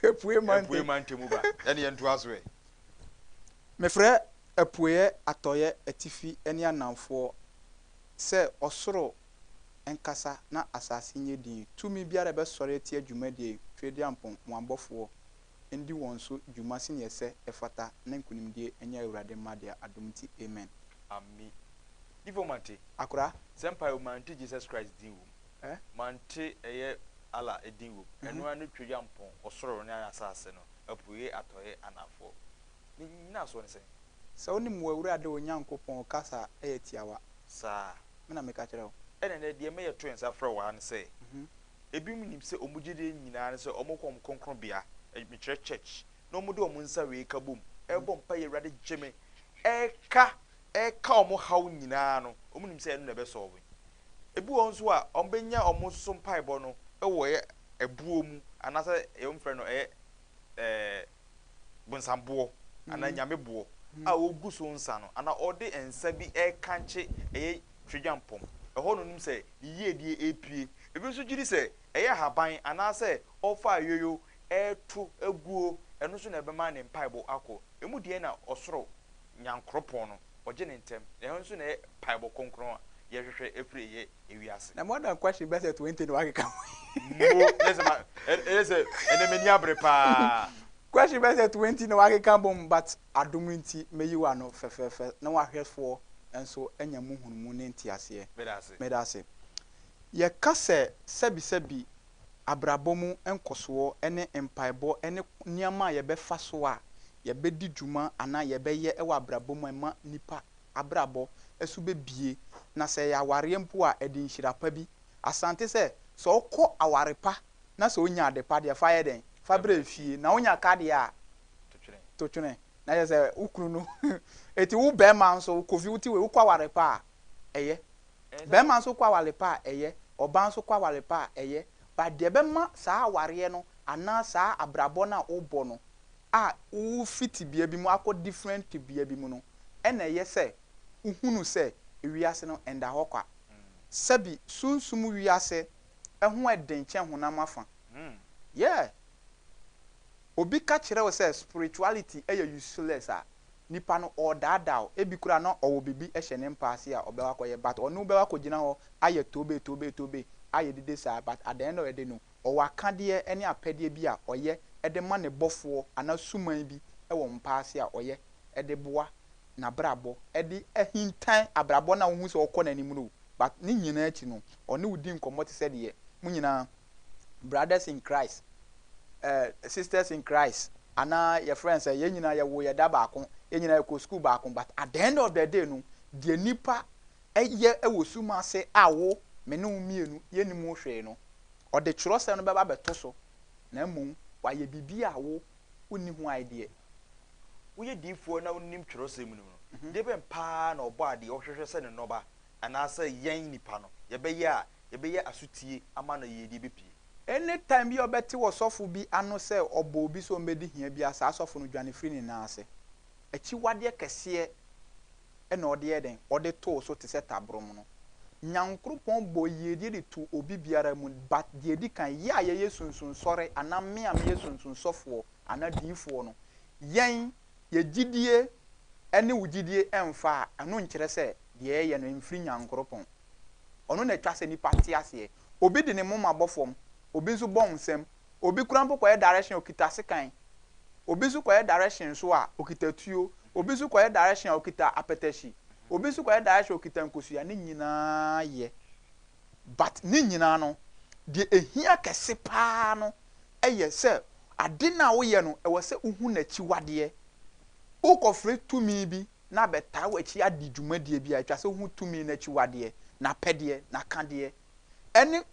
epue mante mu ba ene ye nto aso e me frɛ epue atoye atifi ene anamfo se osoro enkasa na asase nye din tumi biara be sɔre tie adwumadie twedi ampon moabɔfo ndi wɔn so dwuma sine yɛsɛ efata na nkunimdie enya awurade made adomti amen ami divo mante akora sempa o mante Jesus Christ din wo mante eye ala edin wo eno anu twedi ampon osoro ne asase no apue atoye anafo ni nyina so ne sɛ sɛ onim wo awurade onyankopɔn kasa tiawa saa me na meka kyerɛ wo ene ne de me yeto ensa frɛ wa ne sɛ ebi mu nim sɛ omugide nyina ne sɛ omokom konkron bia me church no mu de omunsa we ka bom ebo mpa ye awurade gyeme eka omo haw nyina no omunim sɛ eno na be solve ebi won so a ombenya omo so mpaebɔ no ewo ye ebuo mu anase yom frɛ no bonsamboɔ ana nyameboɔ a ogu so nsa no ana ode ensa bi kanche twedwampom ɛhɔ no nim sɛ yie die epie ebi nso giri sɛ haban ana sɛ ofa yoyo to aguo ɛno so na ɛbɛma ne mpaebɔ akɔ emu die na ɔsoro nyankropɔn no ɔgye ne ntem ɛhɔ nso na mpaebɔ konkron a yɛhwehwɛ efiri ye ewiase na more than question best 20 no akeka mo lese enemeni abrepa question best 20 no akeka bom but adominti meyiwa no fefefe na wahwefo enso enya mu hunmu ne ntiase medase ye kase sebi abrabomu enkoso ene empaebo ene niama ye befa so a ye bedi dwuma ana ye beye ewa abrabomu ema nipa abrabo esu bebie na se ya aware mpo a edi nhirapa bi asante se so okọ awarepa na se onya adepa de fa ye den fa bra fie na onya kade a totwene na ye se ukunu no eti wo be man so kofi wuti we ukwa awarepa eye be man so kwa awarepa eye oban so kwa awarepa eye ba de be ma saa aware no ana saa abrabo na obo no a wo fiti bia bi mu akọ different bia bi mu no ena ye se uhunu se ewiase no enda ho kwa sabi sunsum wiase eho edenche honam afa yeah obi ka kire wo se spirituality eye useless a nipa no odada ebi kura no owo bibi ehye ne mpaase a obewa koye but onu bewa kogina ho aye tobe aye dide sa but at the end of the day no owa kade ene apede bi a oye ede ma ne bofo ana suman bi ewo mpaase a oye ede boa na brabo ede ehintan abrabo na hu se okọ nanim no but ni nyina achi no one wudi nkomo te se de mu nyina brothers in Christ sisters in Christ ana your friends ye nyina ye wo ye da baako ye nyina ye ko school baako but at the end of the day no de nipa eye ewosuma se awo me ne umienu ye ni mu hwe no o de kyerose no beba beto so na mum wa ye bibia awo onni hu idea wo ye difo na onnim kyerose mu no de ben pa na obo ade o hwehwe se ne noba ana se yen nipa no ye be ye asutie ama na ye di bepi anytime bi obeti wo sofo bi ano se obo bi so mbedi hia bi asa sofo no dwane free ni na ase achi wade kese e na ode eden ode to so te se tabrom no nyankropon bo yedi de to obi biara mu but de edi kan ye aye yesunsun sore ana me am yesunsun sofo ana difo no yen ye gidie ene wugidie emfa ano nkire se de ye no mfiri nyankropon ono na twa se ni party ase obi de ne moma bofom obi nso bɔ nsɛm obi kura mpo kɔyɛ direction okita sekan obi nso kɔyɛ direction so a okita tuo obi nso kɔyɛ direction a okita apetashi obi nso kɔyɛ direction okita nkosua ne nyinaa yɛ but ne nyinaa no de ehia kɛse paa no ɛyɛ sɛ ade na wo yɛ no ɛwɔ sɛ uhu na chi wadeɛ ukɔfre tumi bi na bɛta wachi adi dwumadie bi a atwa sɛ uhu tumi na chi wadeɛ na pɛdeɛ na kadeɛ ɛne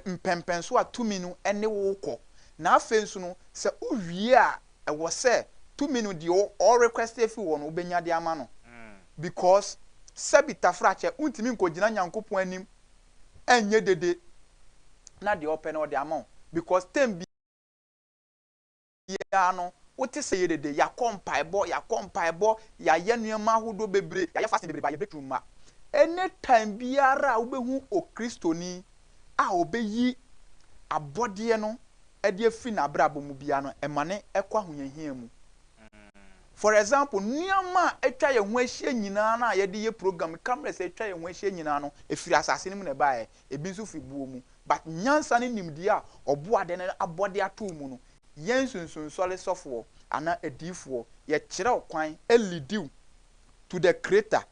mpempenso atumi no ene wokɔ na afenso no se owie a ɛwɔ se tumi no di all request efi wo no obenya de ama no because sabita frache untimi nkogina nyankopon anim enye dede na de open o de ama because tembi ya no wote se ye dede ya kompaebo ya ye nuama hodo bebre ya fasting bebre ba ye breakthrough ma anytime biara wo behu o kristoni a obeyi abodie no ɛde afi na brabo mu bia no emane ekwa hoyehia mu. For example, nneɛma atwa yɛ ho ahyia nyinaa na yɛde yɛ program cameras atwa yɛ ho ahyia nyinaa no efiri asase no mu na bae ebi nso fi buo mu but nyansa ne nimdi a ɔboade ne abɔde ato mu no yɛn sunsunsɔle sɔfoɔ ana edifoɔ yɛ kyerɛw kwan elidiw to the creator,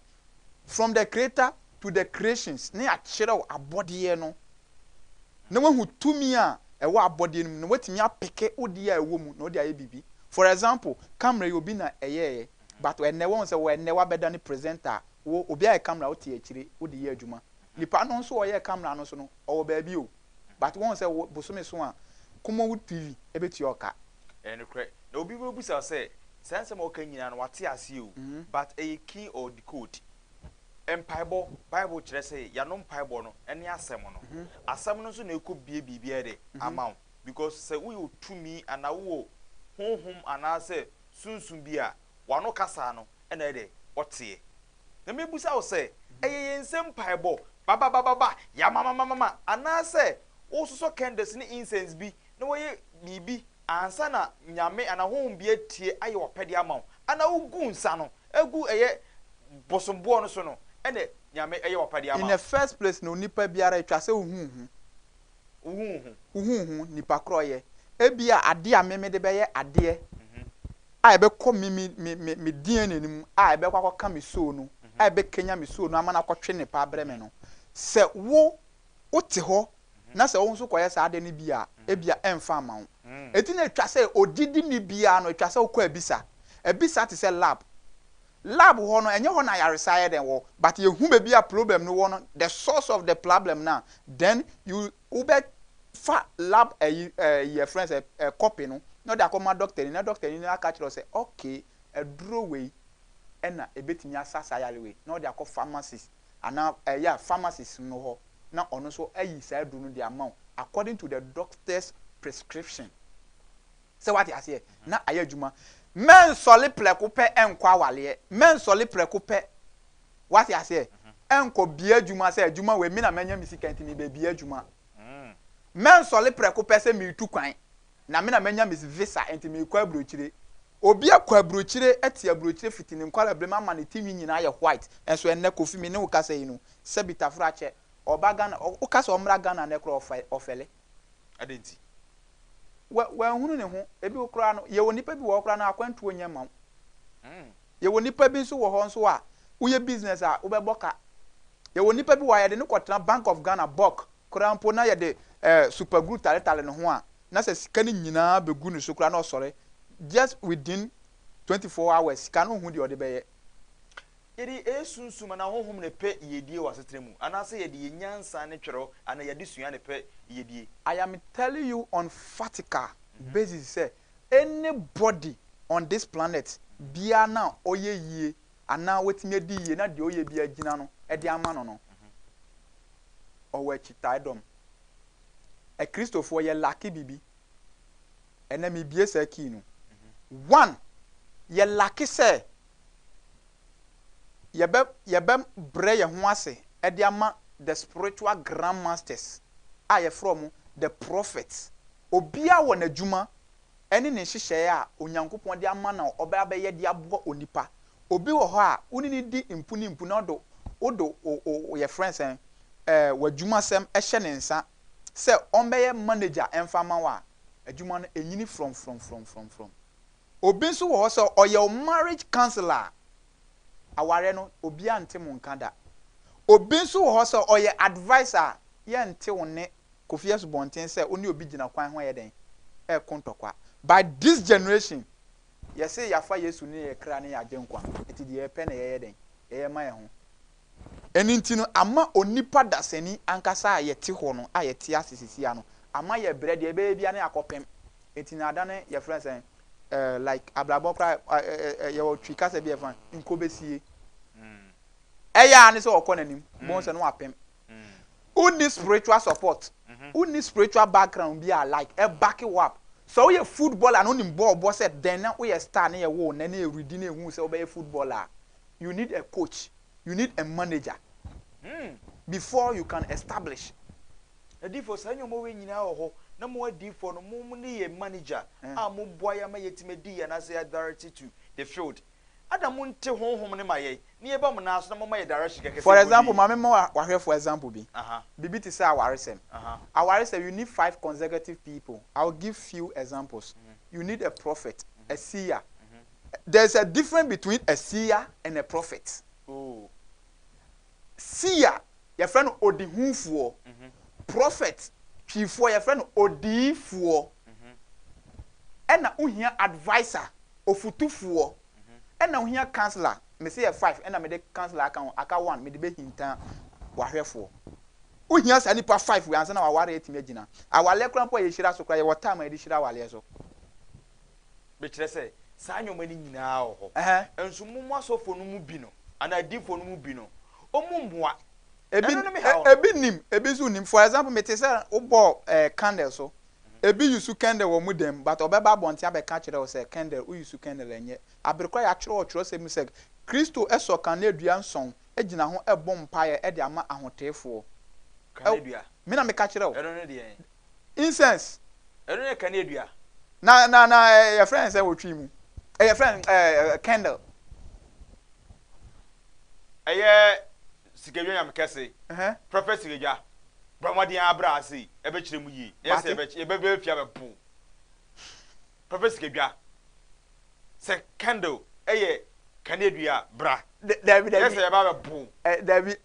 from the creator to the creations ne akyerɛw abɔdeɛ no na wahu tumi a ɛwɔ abɔdeɛ no mu na watumi apeke odi a ɛwɔ mu na odi ayɛ bibi. For example, camera you be na eye but when ne won say when ne wa beda ni presenter wo obi a camera wo tie akire wo de ye adwuma nipa no so oye camera no so no o ba bi o but won say bosome so a komo wo TV ebeti oka no kre na obi we busa say sense ma oka nyina no wate ase o but a key or decode empaibo bible kire say ya no empaibo no ene asem no asem no so na ekobie bibia de amount because say we o tumi ana wo honhom anase sunsun bia wano kasa no ena ede otie na mebusa wo se eyensem paebo baba ya mama anase wo soso candles ni incense bi na woye bibi ansa na nyame ana honhom bia tie aye opede ama ana ugu nsa no egu eye bosombo no so no ene nyame eye opede ama in the first place no nipa biara etwa se nipa kroye ebia ade a meme de beye ade a ebe kɔ me din nanim a ebe kwa ka me so no a ebe kenya me so no ama na kɔtwe ne pa brɛ me no se wo wote hɔ na se wo nso kɔyɛ sa ade ne bia ebia emfa ama wo eti na etwa se odidi ni bia no etwa se wo kɔ ebisa te se lab hɔ no enye hɔ na yaresa yɛ den wo but ye hu be bia problem no wo no the source of the problem now then you ube fa lab your friends a copy no no da come doctor ni na catch say okay a draw way na ebetimi asasa yale way no da ko pharmacist ana yeah pharmacist no ho na ono so ayi sa do no the amount according to the doctor's prescription. So what you say na ayadwuma men sole preko pe enkwa wale men sole preko pe what you say enko bia adwuma say adwuma we mi na manya misika ntimi be bia adwuma men sole preko pese mi tu kwan na me na manya mis visa enti mi kwa brochire obi akwa brochire etia brochire fitini nkwala blema ma ne timi nyina ye white enso enne kofi mi ne wo kasa yi no se bitafra che obaga na o kasa omra Ghana ne kro ofele adenti we hunu ne ho ebi okra no ye woni pa bi wo okra na akwantu onye ma ye woni pa bi nso wo ho nso a uye business a ubeboka ye woni pa bi wa ye de ne kwotena Bank of Ghana bok krampo na ye de super group tale no ho a na se sika ni nyina begu ne so kra na osore just within 24 hours sika no hu de ode beye yedi esunsuma na honhom ne pe yedie wasetremu anase yedi nyansa ne twero ana yedi sua ne pe yedie. I am telling you on practical basis say anybody on this planet bia na oye yie ana wetime di yie na de oye bia gina no e de ama no no owe chitaidom e Christopher ye laki bibi ena mi bie sa ki no one ye laki say yebe bre ye ho ase e de ama the spiritual grandmasters a ye from the prophets obia wo na dwuma ene ne hihye a onyankopon de ama na oba be ye de abo onipa obi wo ho a uni ni di impu na odo ye friends wadwuma sem ehye ne nsa se onbeye manager enfama wa adwuma no enyini from obi nso wo ho se oye marriage counselor aware no obi ante mu nkada obi nso wo ho se oye advisor ye nte wo ne kofias bonten se oni obi gina kwan ho ye den kontokwa by this generation ye say yafa Yesu ne ye kra ne ya genkwa eti de ye pe na ye den ye ma ye ho eni ntino ama onipa dasani ankasa ye te ho no a ye te asisisi ano ama ye bread ye be bia na akopem eti na adane ye friends like ablabo kra ye wo twika se bia fan nkobesie eya ne se okonanim mo se no apem who need spiritual support who need spiritual background be like a back you up so we footballer no nim ball boss said then we star na ye wo na na ready na hu se we footballer you need a coach you need a manager before you can establish edi for sanyo mo we nyina ho na mo adi for no mo ne ye manager a mo boa ya ma yetimedi ya na say director to the field adam nte honhom ne maye ne ye ba mo na so na mo ma ye direction keke. For example, mama ma wahwe for example bi bibi ti say awaresem awaresem you need 5 consecutive people. I'll give few examples. You need a prophet, a seer. There's a difference between a seer and a prophet. Oh, seer your friend odihufuo, prophet chiefo your friend odifuo, and na uhia advisor ofutufuo, and na uhia counselor. Me say 5 and na me de counselor aka 1 me de be hinta wahwefo. Uhia sa nipa 5 we ansa na waware etime agina. Awale krampo ye hira so kra ye wota ma de hira wale so. Be kire say sa nyomani nyina ho. Enso mumu asofo no mu bi no, ana difo no mu bi no. Omumboa. Ebi nim, ebi zu nim. For example, me te say obo candle so. Ebi yusu candle wo mu dem, but obeba bonti abeka kire o say candle u yusu candle enye. Abrekwa ya kire o kire say mu say Kristo eso kanedua nson egina ho ebo mpaye e de ama ahotefo. Kanedua. Me na me ka kire o. Ero ne de. Incense. Ero ne kanedua. Na your friend say wo twi mu. Your friend candle. Sikejwa yam kese. Prophet Sikejwa. Bramadi abra ase ebe kire mu yi. Yes ebe fia be bu. Prophet Sikejwa. Se candle kanedua bra. David yes e ba be bu. David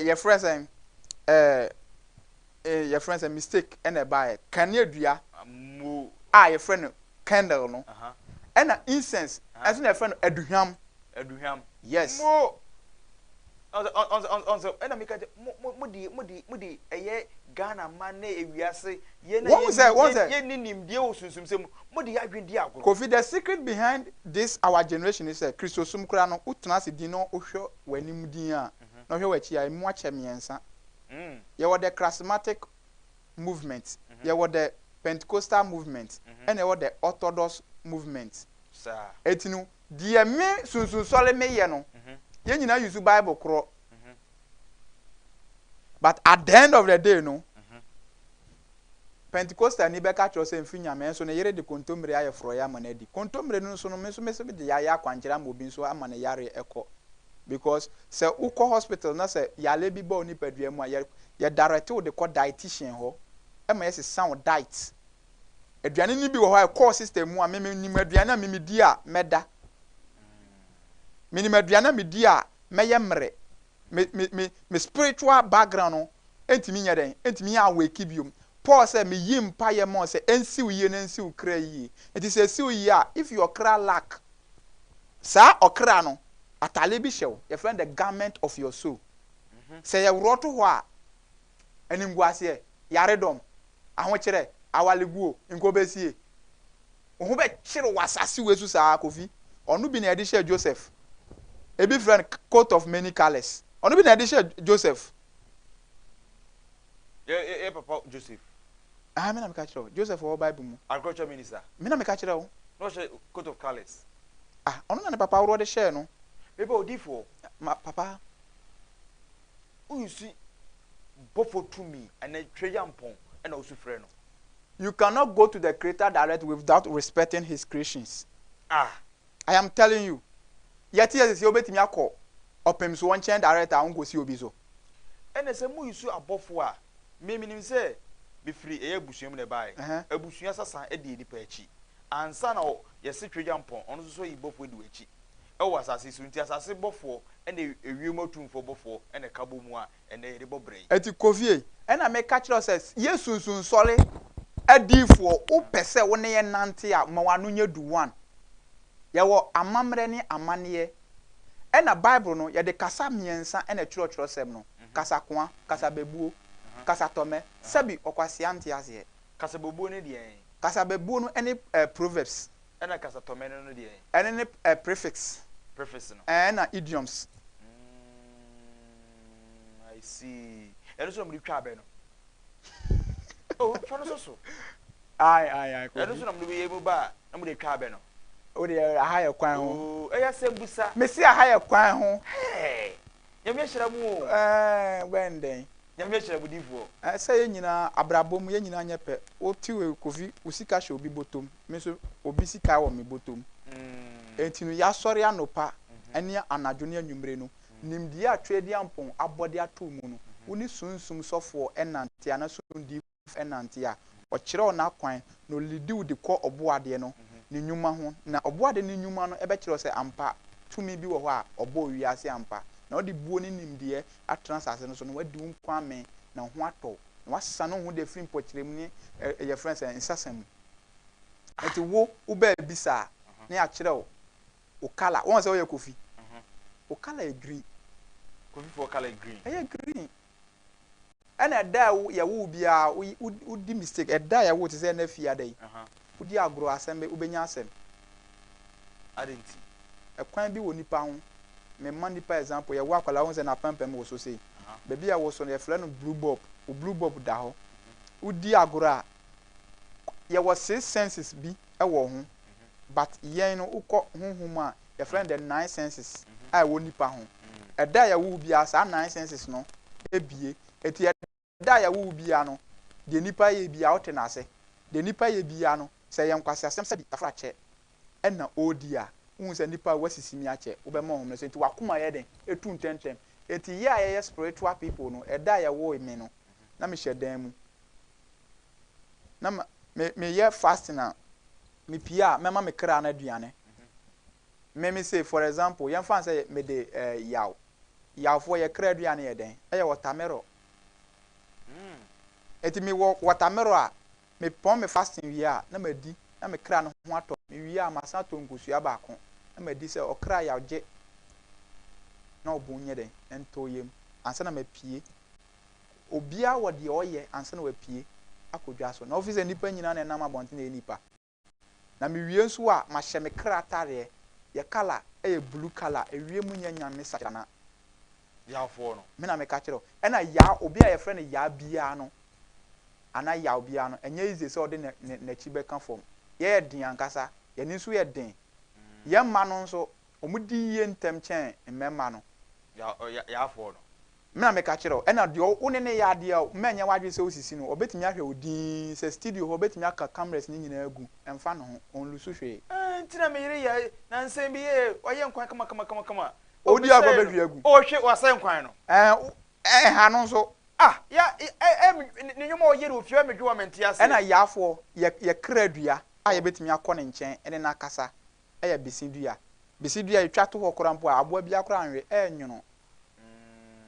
your friend say your friend say mistake and e buy kanedua mu your friend candle no. And incense as your friend aduham. Yes. Mo on ena meka mudi Ghana man na Ewiase ye na ye ninim die osunsum sem mudi adwedi agoro. Kofi, the secret behind this our generation is Christosum kra no utena se din no ohwe wanim din a no hwe wachi a mu ache miensa. Ye were the charismatic movement, ye were the Pentecostal movement, and ye were the Orthodox movement. Sir. Etinu die me sunsun sole me ye no. Ye nyina use Bible kro. But at the end of the day no. Pentecostal ni beka cho se mfinya me so ne yere de kontomre aye fro ya manadi. Kontomre no so no me so de ya kwanjira mo bi so amane yare eko. Because se uko hospital na se yale bi ba oni padua mu a ye direct wo de ko dietitian ho. E ma yes sound diet. Aduane ni bi wo ho a core system mu a me ni aduane a me di a meda. Minimum aduane me di a meye mre me spiritual background no entimi nya den entimi ya wake biom. Paul said me yim pa ye mo say ensiw ye na ensiw kra yi. It is a siw yi a if your kra lack sa okra no atale bi hyew your friend the garment of your soul. Say ye roto ho a enimguase yaredom aho kire awaleguo nkobesie ohu be kire wasase wesu sa Kofi onu bi na edi share Joseph ebi friend coat of many colors onu bi na edi share Joseph papa Joseph me na me ka kire Joseph o Bible mu agriculture minister me na me ka kire o no share coat of colors onu na ne papa wo de share no maybe odifo papa you see bofo to me and a treyampon and also freno. You cannot go to the creator direct without respecting his creations. I am telling you. Yet yes you betimi akọ opem so one chain director on go see obi so. And say mu yusu abofo a me minim say be free e abusuam na bai. Abusua sasa e de nipa achi. Ansa na ye se treyampon ono so yibofo de achi. E was asase so nti asase bofo and ewiem otumfo bofo and e kabo mu a and e de bobrei. Eti Kofi e na me catch us yesunsun sole adifo o pese wo ne ye nante a ma wanu nya du one. Ye wo amamre ni amane e na Bible no ye de kasa miensa e na churo sem no. Kasa koa, kasa bebuo, kasa tome, sabi okwase ante ase. Kasa bebuo ne de Kasa bebuo no any proverbs. E na kasa tome no de any prefix. Prefix no. And idioms. I see. E no so mo twa be no. Oh, fano so. Ai. E no so na mo be emu ba, na mo de twa be no. O de ahaya kwan ho. Oh, e ya sembusa. Me si ahaya kwan ho. Hey. Ye me hira mu o. Wenden. nyame chere budifo say ye nyina abrabom ye nyina nyepe o tiwe kofi usika hye obi botom me so obi sika wo me botom etinu ya sori anopa ene anadwo ne anwumre no nimdi atwe di ampon abode ato mu no uni sunsum sofo enante ana so ndi enante a o kire ona kwan no lidi udi ko oboade no ni nyuma ho na oboade ni nyuma no ebe kire se ampa tumi bi wo ho a obo wiase ampa na odi buo ni nimde atransase no so no wadi nkwa me na ho ato na wasesa no ho de free pochirem ni your friends nsasam eti wo uba bisa na ya kire o kala won se wo ye kofi o kala e green kofi for color green green ana da ya wo bia udi mistake da ya wo te se na fia dai udi agro asembe ubenya asem adenti ekwan bi wo nipa ho me man nipa example ya wo akwala won se na pampam wo so sei baby ya wo so na fle no blue bob da ho udi agro a ya wo 6 senses bi e wo ho but yen no ukọ honhom a ya friend the 9 senses a wo nipa ho eda ya wo bia sa 9 senses no ebie eti eda ya wo bia no de nipa ye bia o te na ase de nipa ye bia no se ye nkwase asem se bi afra che ena odi a un se nipa wasisimi ache wo be ma hom no se enti wakoma ye den etu ntentem eti ye a ye spiritual people no eda ya wo me no na me hyedan mu na me ye fasting na me pia mema me kra na aduane me say for example yam fan say me de yaw for ye kra aduane ye den e ye watermelon eti me watermelon a me pon me fasting wi a na madi na me kra no ho ato me wi a masa to nkosua ba ko na madi say okra yaw je na obunye den ento yem ansa na mapie obia wo de oye ansa na wapie akodwa so na office nipa nyina na nam abonte na nipa na me wie nso a ma hye me kra tare ye color e blue color e wie mu nyanya me sakana ya fo no me na me ka kire e na ya obi a ye frɛ no ya bia no ana ya bia no enye ize se ode na chi beka form ye den ankasa ye ni nso ye den ye ma no nso omudi ye ntem chen mmema no ya fo no me na me ka kire e na de o ne ya de o menye wadwe se osisi no obetimi ahwe odin se studio obetimi aka cameras ni nyina agu emfa no ho onlusu hwe ntina me yire ya na nsem bi ye oye nkwan kama odi agba bedua agu o hwe wasan nkwan no ha no nso ya ni nyoma oye ro fie medwo menti ase e na yafo ye kra dua a ye betimi akọ ne nchen ene na kasa e ya besidua etwa to hokora mpo aboa bia kora anwe enwono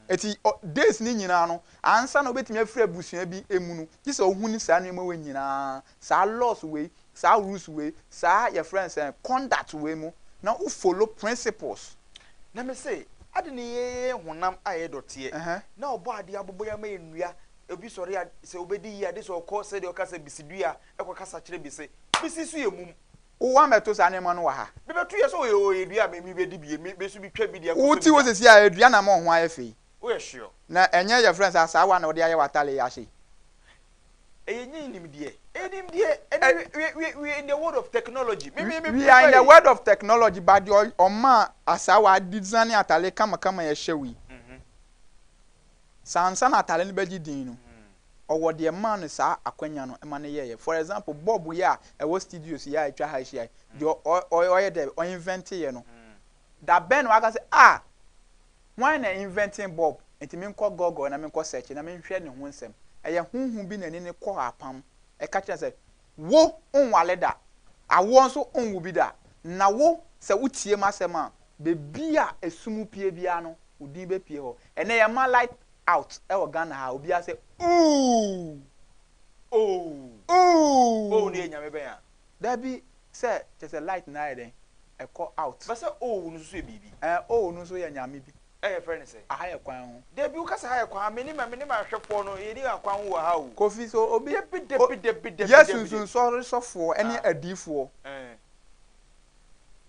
eti days ni nyina no ansa na obetimi afira abusua bi emunu kise ohuni saa no we nyina saa laws we saa rules we saa your friends conduct we mu na u follow principles na me say ade ne ye honam aye dotie na obo ade abobo ya ma enua obi sori ya se obedi ya de so ko se de okasa bisidua ekokasa kire bisi su ye mum o wa meto saa ne ma no wa ha be betu ye so ye dua me bedi bi me su bi twa bi dia ko uti wo sesi a dua na ma ho ayefe o ye sure na enye your friends asa wa na ode aye watale ya hye enyi nimdie we in the world of technology we are in the world of technology but the oma asawa design atale kama ye hyewi sansa na atale ne beji din no owo de man sa akwanya no ema ne ye for example bob ya e wo studios ya atwa ha hye the oye de o invent ye no da ben wa ga say why na inventing bob enti me nko google na me nko search na me hwe ne ho nsem eye hunhun bi na ni ne ko apam e ka kire say wo onwale da awo nso onwu bi da na wo se utie masem a bebi a esumu pie bia no udi be pie ho ene ye ma light out e wo Ghana ha obi a say ne nyame ben a da bi say just a light na eden e ko out ba say no so e bibi no so ye nyame bi friend say aha ye kwan ho de bi ukasa ha ye kwan me ni ma hwefo no ye ni akwan wo ha o kofi so obi de yesu so sofo ene adifo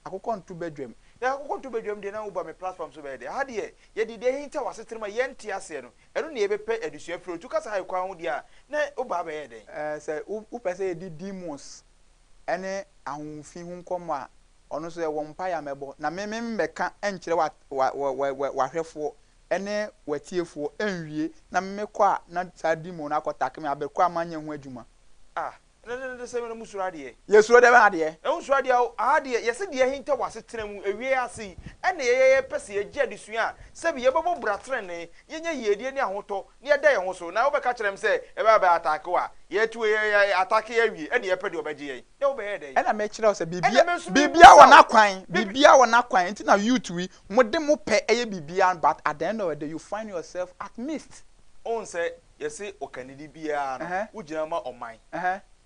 akoko ntu bedwam ya akoko ntu bedwam de na wo ba me platform so be de ha de ye de hinta wasetrema ye ntia ase no eno na ye bepe adusua fro tu kasa ha ye kwan ho de a na wo ba ba ye de say wo pese ye di demons ene ahunfi hu nkomo a ono so ye wo mpa ya mebo na me mmeka enkire wa hwefo ene watiefo enwie na mmekọ a na sadi mo na akọta me abekọ amanye ho adwuma ne se me no musura de yesuro de ba de e musura de a de yese de hinta wase tenam ewie ase ene ye pese ye gye adesua se bi ye bebo bratre ne yenye yedie ne ahoto ne yeda ye ho so na wo be ka kyerem se e ba ba attack wa ye tu ye attack ye wie ene ye pede obegye ye ne wo be ye de ena me kyerɛ se bibia wɔ na kwan nti na youth wi mo de mo pɛ eye bibia but at the end of the day you find yourself at missed on say yese okanidi bia no wo gyina ma oman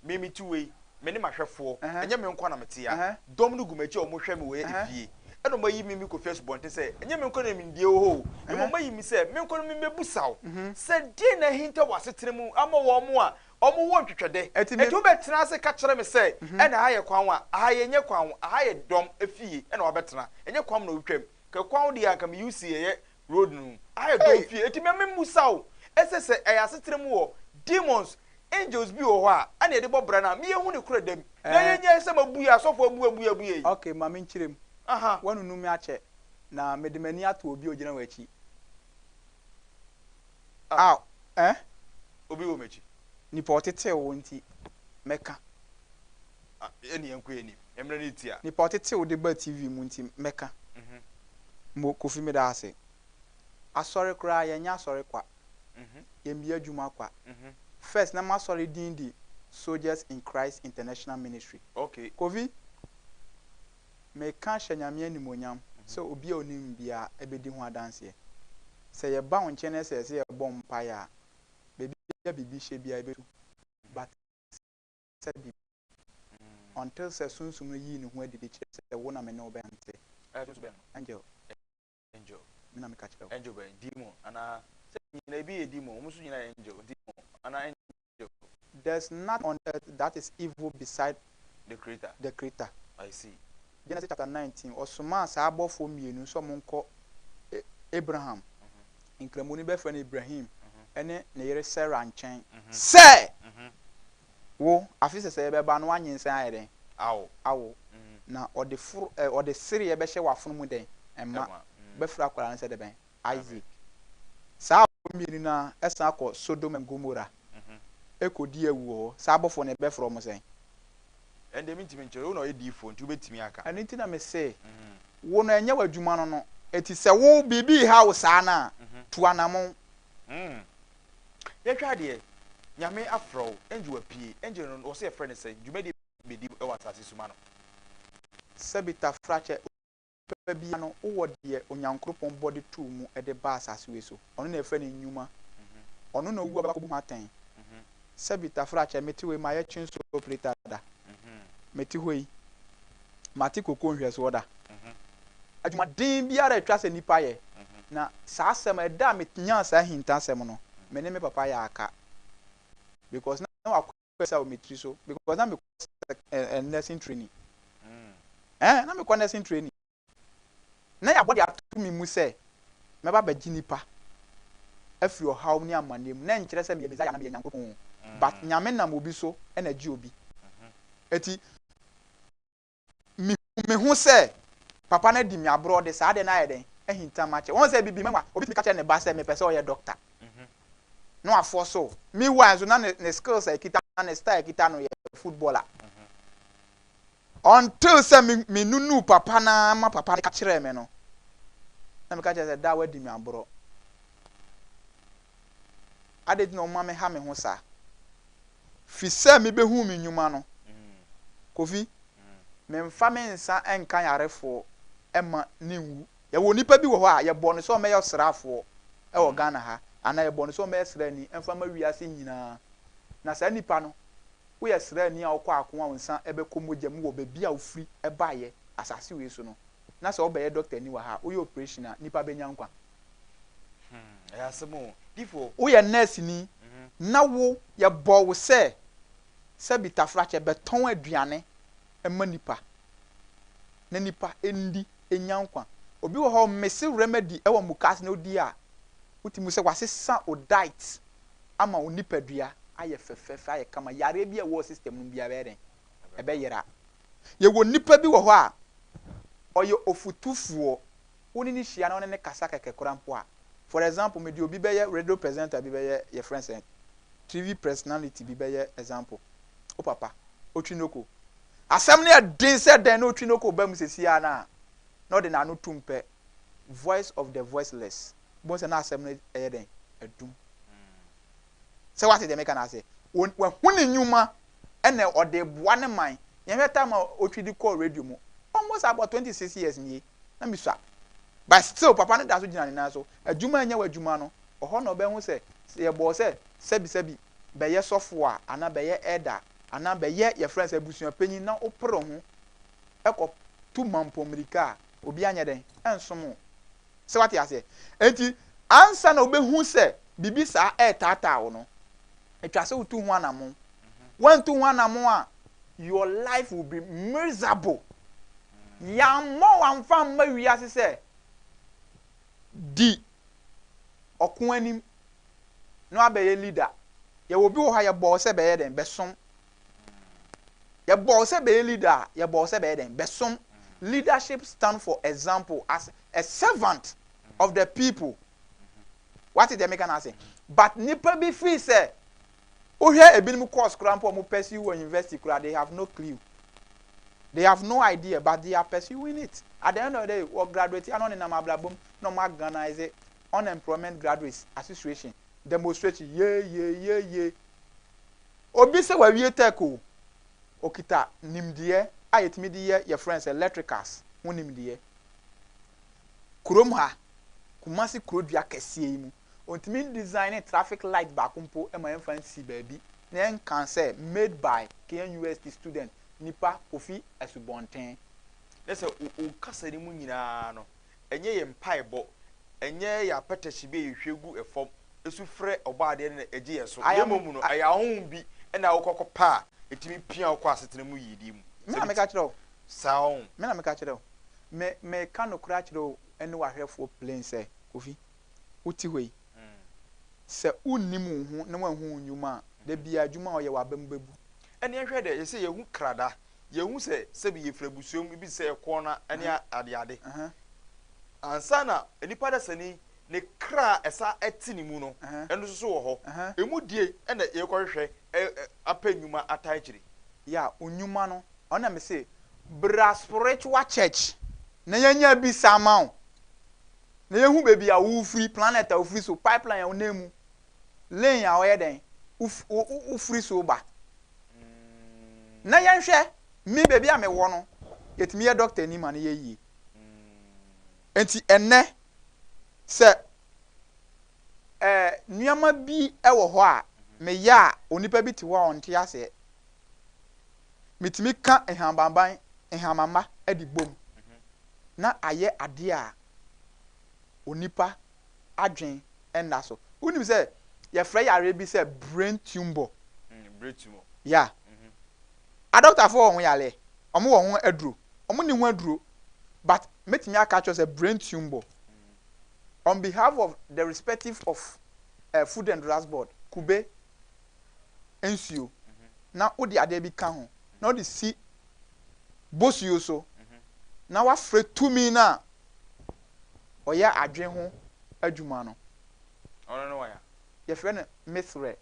memi tuwe me ne mahwefo enye me nkwa na mete ya dom no gumachi o mo hwe me we efie eno mayi mimi ko Facebook nte se enye me nkwa na mindie ho e mo mayi mi se me nkwa no mebusaw se die na hinta wasetere mu ama wo mo a omo wo ntwetwede eti wo betena ase ka kire me se ena ha ye kwan wa ha ye nye kwan ha ye dom efie ena wo betena enye kwan na wotwam ka kwan de aka me use ye road nu ha ye dom efie eti me musaw esese eyasetere mu wo demons angels bi wo ha ana de bobra na me yehu ne kura dem na yenye se mabu ya sofo abu yi okay mama nchirem wonu nu mi ache na medemani ato obi ogina wachi obi wo mechi ni potete wo nti meka eni enko eni emre ni tia ni potete wo de ba tv mu nti meka mo kofi me da ase asori kura yenya asori kwa yembi adwuma kwa first na masori din di Soldiers in Christ International Ministry. Okay. Kofi me kan hyenyame animonyam se obi a onim bia ebedi ho adanse. Se ye ba won chene se ye bom pa ya bebi ya bibi hye bia ebetu. But se bi until se sunsum no yi ne ho adidi kire se wo na me ne obente. Angel. Me na me ka kire. Angel be demon ana se nyina bi e demon, omo so nyina angel, demon ana angel. There's not on earth that is evil beside the creator. The creator. I see. Genesis chapter 19. Osuma sa abofo mienu so monko Abraham. Inkremoni be friend Ibrahim. Ene ne yere Sarah nchen. Say. Wo afise se be ba no anyensan ayeden. Awo. Na ode furu ode siri ye be hye wafunu mu den. Emma be fura kwara ne se de ben. Isaac. Sa mienu na esa akọ Sodom and Gomorrah. Ekodi ewu ho sa abofo ne be from sen and dem ntimi nkyere wo na e difo nti obetimi aka ani nti na me say wo na enye wadwuma no eti se wo bibi ha wo sa na to anamon ye twa de nyame afro enju apie enje no wo se friend say dwuma de bedi e wasase suma no sabita frache bia no wo de onyankropon body tool mu e de ba asase we so ono na e friend nyuma ono na wu abako bu maten sabita frache meti we ma ye chinso operator da meti hoi mati koko nhwe so da adwuma din biara atwa se nipa ye na sa asem eda metinya sa hinta asem no me ne me papa ya aka because na akwesa o metri so because na me nursing training na me nursing training na ya body atu mi mu se me ba ba ginipa afiri o haw ni amanem na nkyere se me biza ya na me nyankopon but nyame na mo bi so e na gi obi eti me hu se papa na di mi abroad de sa de na yeden ehinta ma che won se bibi mama obi mi ka che ne ba se me pese o ye doctor no afo so me wa so na ne skills e kita na ne style kita no ye footballer until se me nunu papa na ma papa ka kire me no na me ka che se da wa di mi abroad ade di no ma me ha me hu sa fi se me be hu mi nyuma no kofi me mfa me nsa enka yarefo ema ninwu ye wo nipa bi wo ho a ye bo no so me ye srafo e wo Ghana ha ana ye bo no so me srani emfa ma wiase nyina na sa nipa no wo ye srani a wo kwa akon a nsa ebe komogya mu wo be bia wo firi e baye asase we so no na sa wo be ye doctor ni wa ha wo ye operation a nipa be nyankwa ya semo difo wo ye nurse ni na wo ye bo wo se sabita frache beton aduane ema nipa na nipa endi enyankwa obi wo ho mese remedy e wo mukas na odi a utimu se wasesa o diet ama o nipa dua aye fefefe aye kama yare bi e wo system no bia beren e be yera ye wo nipa bi wo ho a oye ofutufuo woni ni hia na woni ne kasa keke korampo a For example, me do be radio presenter be your friends and TV personality be example. O papa, Ochinoko. Assembly din said then Ochinoko be musisi ana. No de na no tumpe. Voice of the voiceless. Bonse na assembly den edum. So what they make an say? When nyuma ene ode boa ne man. Ye time Ochidi call radio mu. Almost about 26 years ni. Na mi so. But still papa no da so gina na so. Adwuma nya wadwuma no. Oho no be hu se ye bo se sebi be ye sofo a ana be ye elder ana be ye your friends abusuan panyin na opro ho. Ekọ tu mampo America obi anya den ensomo. Se what you say? Enti ansa na obehu se bibi sa tata wo no. Etwa se utu ho anamo. When to one anamo your life will be miserable. Ya mo wan fam ma wiase se di okun anim no abeye leader ye wo bi wo ha ye bo se be ye den besom ye bo se be leader ye bo se be ye den besom. Leadership stand for example as a servant of the people. What is the American say? But nipa be free say oh here ebinim course krampo mo pursue university kura, they have no clue. They have no idea, but they are pursuing it. At the end of the day, we graduate and on Mablabum, no more organize it. Unemployment Graduates Association demonstration. Yeah. Obi se we teko. Okita nimdie, ayetimi die your friends electricals. Won nimdie. Kurom ha, kumasi kurodua kese yi mu. Ontimi design traffic light ba kumpo e ma fancy baby. Nen can say made by KNUST student. Nipa Kofi Esubonten. Let's say o kasa ni mu nyina no. Enye ye mpaebo, enye ya peteshibe ye hwegu efom. Esu frɛ obaade ne eje ye so. Ye momu no aya hon bi e na wokɔkɔ pa etimi pia wokɔ asetena mu yidi mu. Me na meka kyerɛ o. Saon. Me na meka kyerɛ o. Me ka no kura kyerɛ o ene wahwɛfo plain sɛ Kofi. Uti hoi. Sɛ unnim ho na wanhu nnwuma da bia adwuma o ye wabambebu. Ene ehwɛ de ye sɛ yehu krada. Yehu sɛ bi ye frabusuom bi sɛ ekɔ na ene ade. Ansa na enipa da sani ne kra esa eti ni mu no eno so wo ho emu die ena ye kɔhwehwɛ apanyuma ataichiri ya onyuma no ona me say bra spiritual church na yanya bi sama o na yehu bebi a wo free planet a wo free so pipeline a wo nemu lane a wo ye den wo free so ba na yenhwɛ mi bebi a me wo no yetimi ye doctor ni ma na ye yi enti enne se nneɛma bi ɛwɔ hɔ a me ya onipa bi te hɔ a ɔnte ase mitimi ka ehambamban ehamama adi bom na ayɛ ade a onipa adwen ɛnda so unim sɛ yɛfrɛ yare bi sɛ brain tumor ya a doctor for wɔn yale ɔmo wɔ ho aduro ɔmo ni ho aduro but metimi aka kyerɛ sɛ brain tumor on behalf of the respective of Food and Drugs Board, Kube, NCO, now odi ade bi ka ho, na odi si boss you so, na wa frɛ tumi na oya adwen ho adwuma no. Ono no ya. Ye frɛ no Mithre.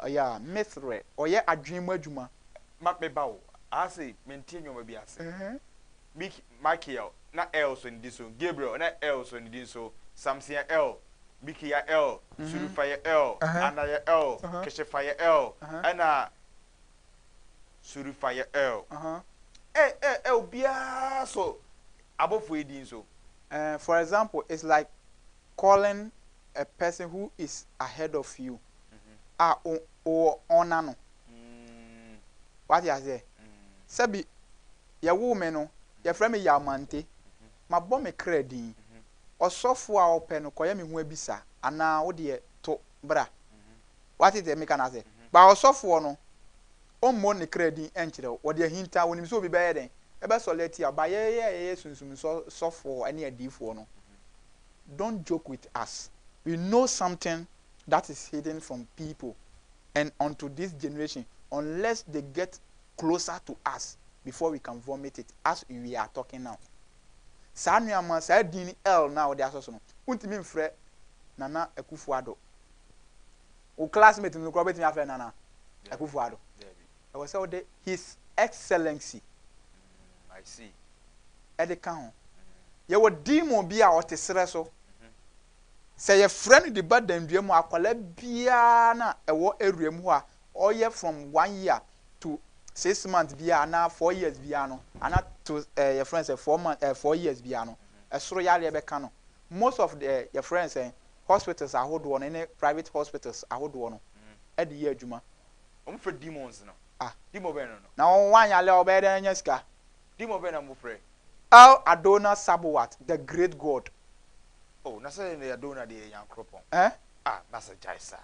Yeah, Mithre. Oya adwen mu adwuma. Mak me bawo. I say maintain your be ase. Michael na L so ndi so Gabriel na L so ndi so Samson L Biki ya L Surufaya L Anaya L Keshefaya L ana Surufaya L bia so abofo edin so for example it's like calling a person who is ahead of you or honor no what you say sabi ya woman no ya frɛ me Yamante ma bɔ me kredin osofo a opɛ no kɔyɛ me ho abisa ana wo de to bra what is the make na say ba osofo no o mo ne kredin enkyerɛ wo de hinta wonim so obi bɛyɛ den ebe soleti abayɛ sunsum sofo ani adifo no don't joke with us. We know something that is hidden from people and onto this generation unless they get closer to us before we can vomit it as we are talking now. saa nnuama saa din L na odi asoso no untimi mfrɛ Nana Akufo-Addo o classmate no ko betimi afrɛ Nana Akufo-Addo I was say His Excellency I see ede ka ho ye wo dimo bi a otesere so say ye friend the bad dandua mu akwala bia na ewo area mu ho a oye from 1 year to 6 months bia na 4 years bia no ana to your friends 4 years bia no esoro yale be ka no most of the your friends hospitals ahodo no ne private hospitals ahodo no e de ye adwuma for demons no demo be no na wan yale obede anya sika demo be na mo frɛ El Adona Sabawat, the great God. Oh, na say na Adona de Yankropon. Na say Jaisa.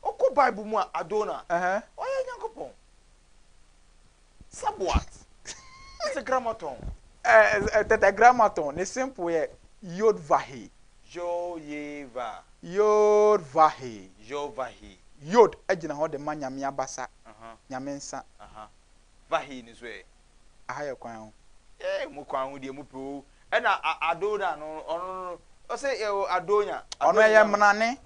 Oko Bible mu Adona. Oya Yankropon. Sabawat. It's a grammaton. Tetragrammaton. The simple ye Yod Vahi. Yod Vahi. Yod ejina ho de man nyame abasa. Nyame nsa. Vahi ni so e. Aha kwan. Mo kwan wo de mo pro e na Adona no ono o say Adonya ono ye mnane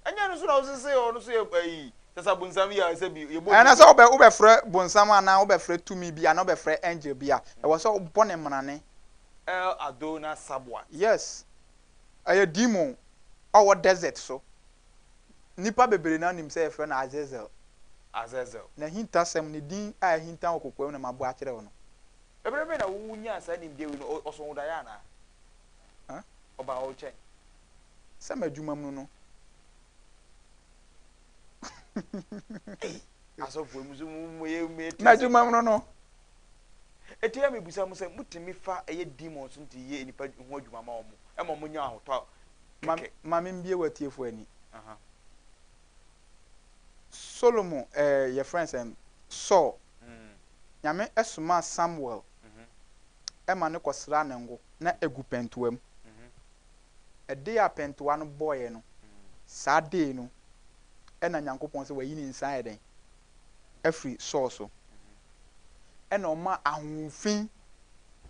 anya no so na o say ono so ye sasa bunsam ya say bi ye bo na say obe frɛ bunsam ana obe frɛ tumi bi ana obe frɛ angel bi a e wo so bone mnane Adona Sabwa yes aye demon owo desert so nipa bebere na nim say e frɛ na Azazel na hinta sem ne din a hinta okokwa na mabo a kire wo no Ebrebe na wunya sa nim de no oso da ya na oba o chen sama adwuma mu no asofu mu ye meti na adwuma mu no etia me busa mu se mutimi fa eye demons nti ye nipa ho adwuma ma omo e mo munya ahoto ma me mbie watiefo ani Solomon your friends and Saul nyame esuma Samuel ema ne kwasra na ngo na egu pentuam ede a pentua no boy no saa day no ena nyankopon se wayi ni nsan eden afri source ena oma ahunfin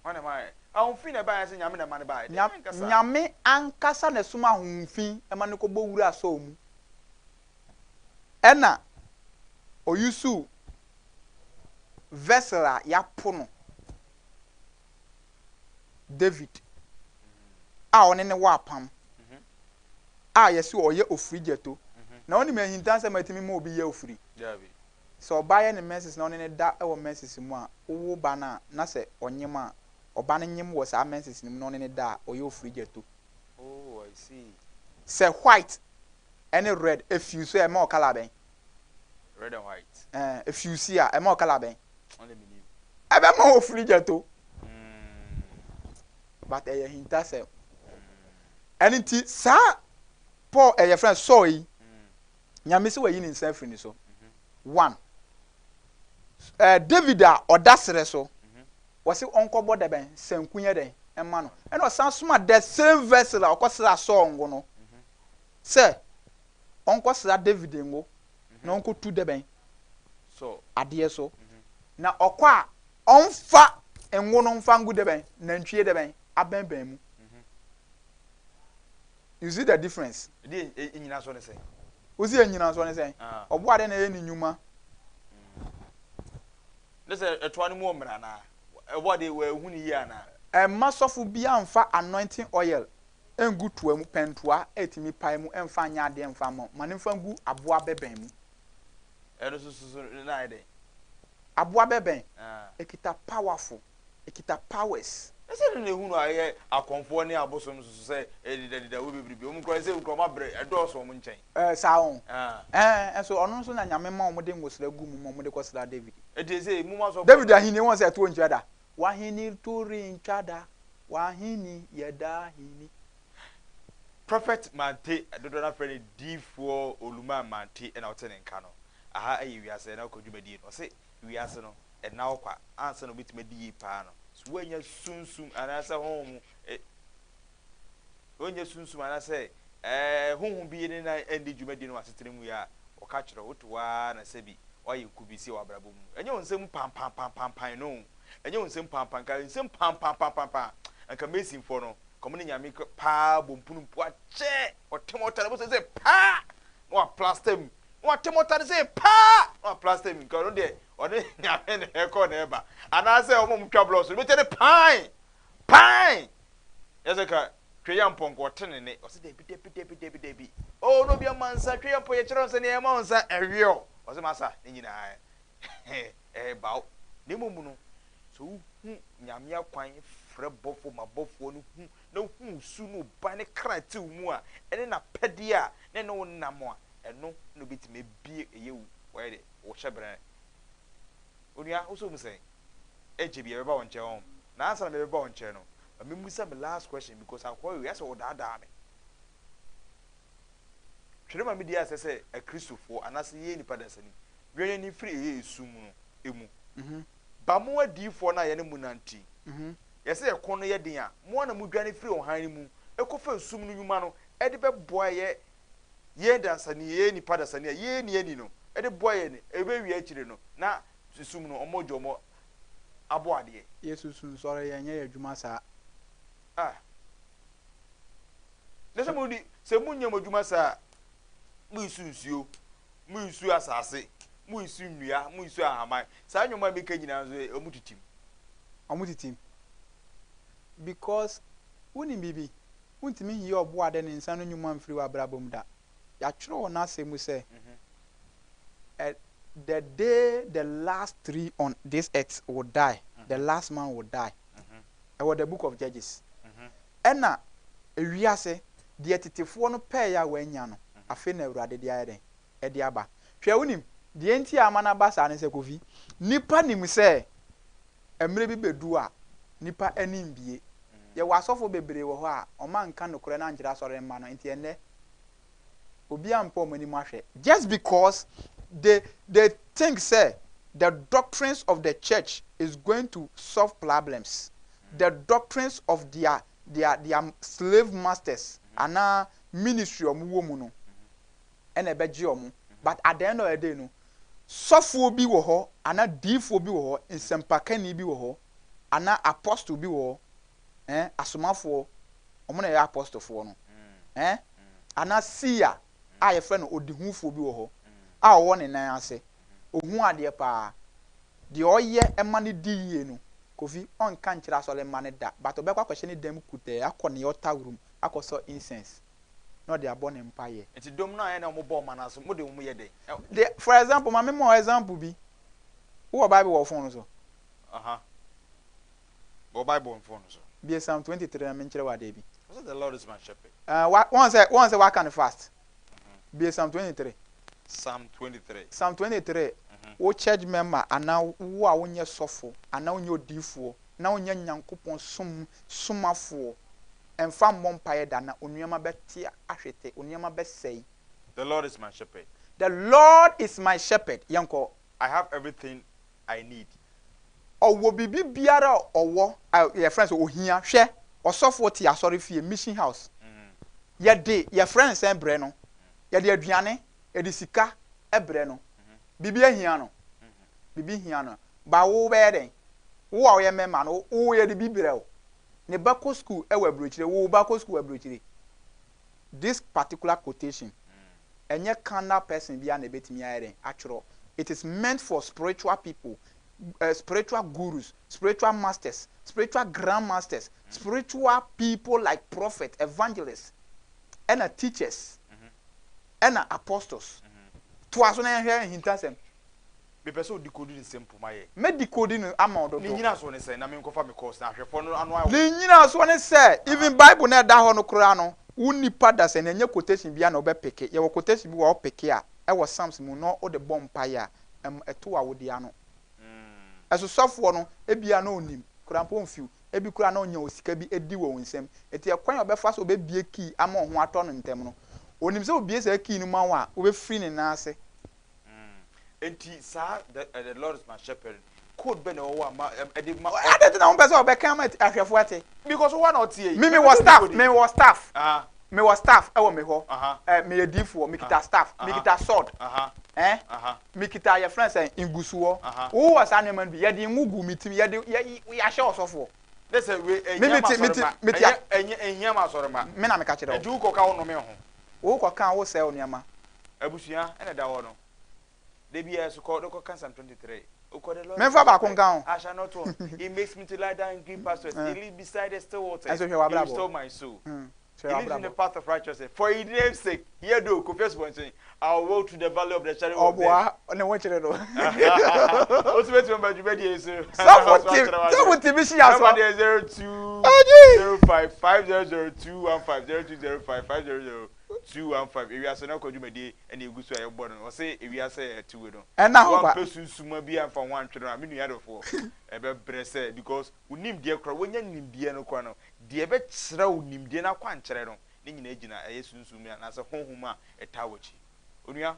wana mai ahunfin na ba ya se nyame na ma ne ba nyame ankasa na suma ahunfin ema ne ko bowura so mu ena oyusu vessel ya pono David a one ne wapam a yesi oye ofri jeto na oni me hintanse matimi ma obi ye ofri so obaye ne menses na one ne da e wo menses mu a wo ba na se onyema oba ne nyem wo sa menses ni mu na one ne da oye ofri jeto oh I see say white any red if you say e ma color ben red and white if you see e ma color ben only believe e be ma ofri jeto but e hinta se anything sa Paul your friend saw yi nyame se wayi ni nsa free ni so one David a odasere so wose onkobo de ben sankunya den ema no e no san soma the same vessel a okosra so ngo no se onkosra David ngo na onko tu de ben so ade so na okwa onfa ngo no mfa ngu de ben na ntwie de ben abenben mu you see the difference dey enyina so ne say o si enyina so ne say obo ade na ye ni nyuma lese etwa ne mu omra na obo de we hu ni yi ana masofu bia amfa anointing oil engu tuamu pentoa etimi pai mu emfa anya ade emfa mo mane mfa ngu aboa beben mu eno so na ide aboa beben ekita powerful ekita powers ese ne hu no aye akonfo ne abosom so se edida wo bebribi o mu kro se nkroma bre edoso mo nchen saon so ono so na nyame ma o de ngosra gu mu mo de kwosra David edese mu ma so David ahini won se to nchada wahini turi nchada wahini yeda hini prophet mante dodo na friend D4 oluma mante na otene nka no aha ayi wiase na kodwumadi no se wiase no na okwa ansa no bitimadi pa no wanya sunsum anasa homu wanya sunsum anasa honhum bi ne na endi dwumadi no asetere mu ya oka kyerɛ wotowa na sebi oye kubisi wa brabom enye onsem pam no enye onsem pam ka nsem pam anka mesin for no komo ne nyame pa bompunu po ache otemota bo say pa no plaster mu no otemota say pa no plaster mu ko no de one nyame ne e ko na eba ana say o mo twa blows be tell pine yes ka tweyam ponko tenene o say debi oh no bia mansa tweyam po ye kire so ne e ma onsa ewio o say masa ne nyina bawo ne momu no so hu nyame akwan frɛ bɔfo ma bɔfo no hu na hu su no ba ne krate mu a ene na pɛde a ne no nam a ɛno no bitime bie eyewu wɔyɛ de wo hyɛbrɛ onia wo so mu sɛ eje bia bɛba wɔn kyɛn na ansa na bɛba wɔn kyɛn no me musa me last question because akɔ yɛ sɛ wo daadaa me twere ma me di asɛ sɛ a kristofo anase yɛ nipa dasani wiɛ ni free yɛ esu mu no emu ba mo adifo na yɛ ne mu nanti yɛsɛ yɛkɔ no yɛ den a mo na mo dwane free ɔhan mu ekofa sum no nyuma no ɛde bɛboa yɛ dansani yɛ nipa dasani yɛ ni ani no ɛde boa yɛ ne ebe wi akyire no na sum no ɔmo dwomo abo ade yesu sun sɔre yɛ nyɛ adwuma saa nese mo di se mo nyɛ mo adwuma saa mo isu nsuo mo isu asase mu isu nnua mu isu ahaman saa nyoma me ka nyina nso omu titim because woni bibi wontimi hiye obo ade ne nsa no nyuma mfiri wa brabom da ya twero na asemu sɛ the day the last three on this earth will die the last man will die the book of Judges ɛna ewiase de tetefo no pɛ ya wanya no afi na awurade de ayɛ den de aba hwɛ wonim de enti amana basa ne sɛ kofi nipa nim sɛ emre bi bedu a nipa anim bie ye wasofo bebre wo ho a ɔma nka nokore na ngira sɔre ma no enti ene obi ampa omani mu ahwɛ just because they think say the doctrines of the church is going to solve problems the doctrines of their slave masters ana ministry omuwo mu no ene beje omu but at the end of the day no sɔfo bi wɔ hɔ ana diifo bi wɔ hɔ nsempakani bi wɔ hɔ ana apostle bi wɔ hɔ asomafo ɔmo na yɛ apostlefoɔ no ana sia a yɛfrɛ no odihufo bi wɔ hɔ a ɔwɔ ne nan ase ohu adeɛ paa deɛ ɔyɛ ɛma ne di yie no kofi ɔnka nkyerɛ asɔre ma ne da but ɔbɛkɔ akɔhyɛ ne dɛm kutɛ akɔ ne ɔta room akɔsɔ incense no de abɔ ne mpaye enti dom no ayɛ na mo bɔ manaso mo de mo yɛ den for example ma me mo example bi wo bible wo phone so wo bible phone so be Psalm 23 na me nkyerɛ wa da bi so the Lord is my shepherd one say what can fast be Psalm 23 Psalm 23 wo church member ana wo a wonye sɔfo ana wonye odifo na wonye nyankopɔn sumafo emfa mompaye da na onuama betia ahwete onuama besei the Lord is my shepherd yanko I have everything I need owo bibi biara owo your friends ohia hwe osofo ti asori fie mission house ye de your friends embre no ye de aduane e de sika ebre no bibi ahia no bibi hia no ba wo be den wo a ye mema no wo ye de bibire o ne bako school ewa brochire wo bako school brochire this particular quotation enye kana person bia na betimi ayere atworo it is meant for spiritual people spiritual gurus spiritual masters spiritual grandmasters spiritual people like prophet evangelists and teachers and apostles to aso na hwe hintasem me person decode the simple maye me decode no amount of ni nyina so ne say na me nkofa me course na hwefo no anu ayo ni nyina so ne say even bible na da ho no kura no unipa da say na nya quotation bia na obepeke ye wo quotation bi wo opeke a e wo psalms mu no o de bompa ya eto a wodi ano eso sofo no ebia na onim kura mpo mfiu ebi kura na onya osika bi edi wo nsem eti ekwan obefa so obebie key ama ho ato no ntem no onim se obie se key no ma wa obefiri ne na ase enti sa the Lord is my shepherd code be na wo ama edi ma ade na person obeka ma ahwefo ate because one or tie me was staff me was staff e wo me ho me edifo me kita staff me kita sword me kita your friends ingusuo wo was animal bi ye de ngugu mitim ye de ya hye osofo Let's say we enyama soroma. Me na me ka kire wo. Edu ko ka wo no me ho. Wo ko kan wo sɛ wo nneɛma. Abusua ena da wo no. De bia so ko Psalm 23. Me fa ba ko nkan I shall not want. He makes me to lie down in green pastures. He leads beside the still waters. He restores my soul. He lives in the path of righteousness. For his name's sake, here do confess one thing. I'll walk through the valley of the shadow of death. On the watch it. Also, wait to remember you, sir. Someone to be seen as 0205 500215 0205 500 215. Ewiase Nna Ho Kwa and you go to your born or say Ewiase 2. And now one person suma be and from one children. I mean, you had for a because we name dear crow when you name dear no corner. Dear bet slow name dear na quanchero. Ning in agina a yes sumi and as a home a towachi. Unia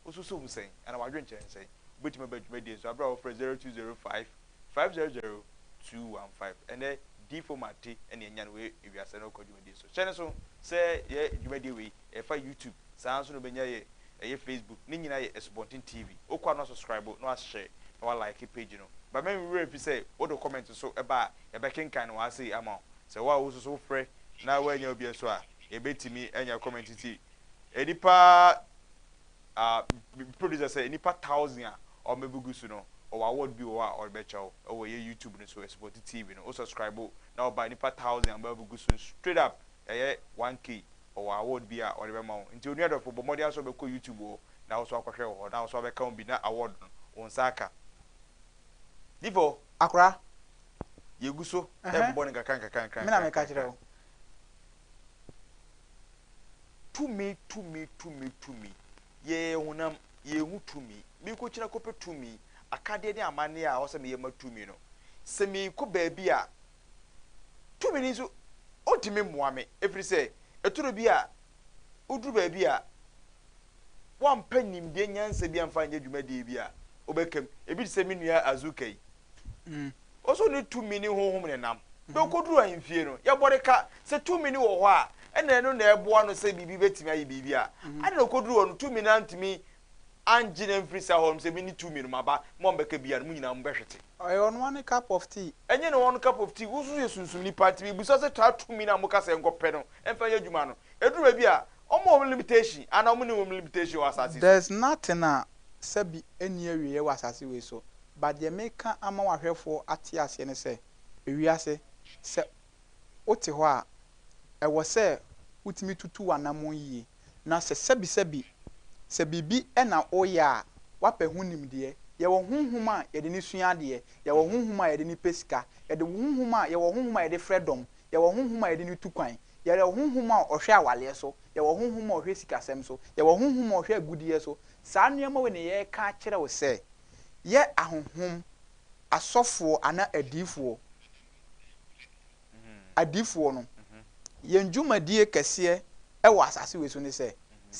also so saying, and I was drinking and say, but my bed medias are brought for 0205 500 215 and then D for my tea and in yan way if you are sent out. So, channel say, yeah, you may do we if I YouTube, sounds no be a Facebook, Nina a supporting TV. Okwa no subscribe, no share, no like a page, you know. But maybe we say, what the comment so about a backing kind of say amount. So, why was so fresh now when you'll be a swag, a bit to me and your comment. Edipa producer say, Nipa 1,000 or maybe Gusuno. Or I would be or better or YouTube and so supporting TV and also subscribe now by Nipa 1,000 and maybe Gusun straight up 1K or I would be or the amount until near the football model also be YouTube or now so I or now so I can be that award on Saka. Divo Accra you go so everybody can me na catch it. To me ye unam ye to me me ko chira ko to me akade ne amane a wo se me yema to me no se me ko baabi a to me ni so otime moa me efiri se eturo bi a uduru baabi a wan panim de nyansa bi amfa nya dwumade bi a obekam ebi se me nua azukai oso ne to me ni honhom ne nam do koduru ahemfie no ye boreka se to me ni wo ho a ene no na eboa no se bibi betimi ayi bibi a ade no koduru no to me na ntimi Anjin free sa home say me ni 2 minutes maba mo mbeka bia no nyina mbehwete oyo no one cup of tea enye no one cup of tea wo so yesunsum ni party bi buso say 2 minutes mo ka say nkopɛ no emfa nya dwuma no eduru bi a omo limitation ana omo ni limitation wa asase there's nothing a sabi eni awie wa asase we so but the maker ama wahwefo ate ase ne say ewiase se ote ho a ewo se utimi tutu wanamon yi na se sabi se bibi ena oya wapɛ hunim de ye wo honhom a ye de ni sua de ye wo honhom a ye de ni pesika ye de honhom a ye wo honhom a ye de freedom ye wo honhom a ye de ni tukwan ye wo honhom a ohwe awale so ye wo honhom a ohwe sikasem so ye wo honhom a ohwe agudie so saa nneema we ne ye ka kire wo se ye ahonhom asofo ana adifo no ye ndwumadie kese e wo asase we so ne se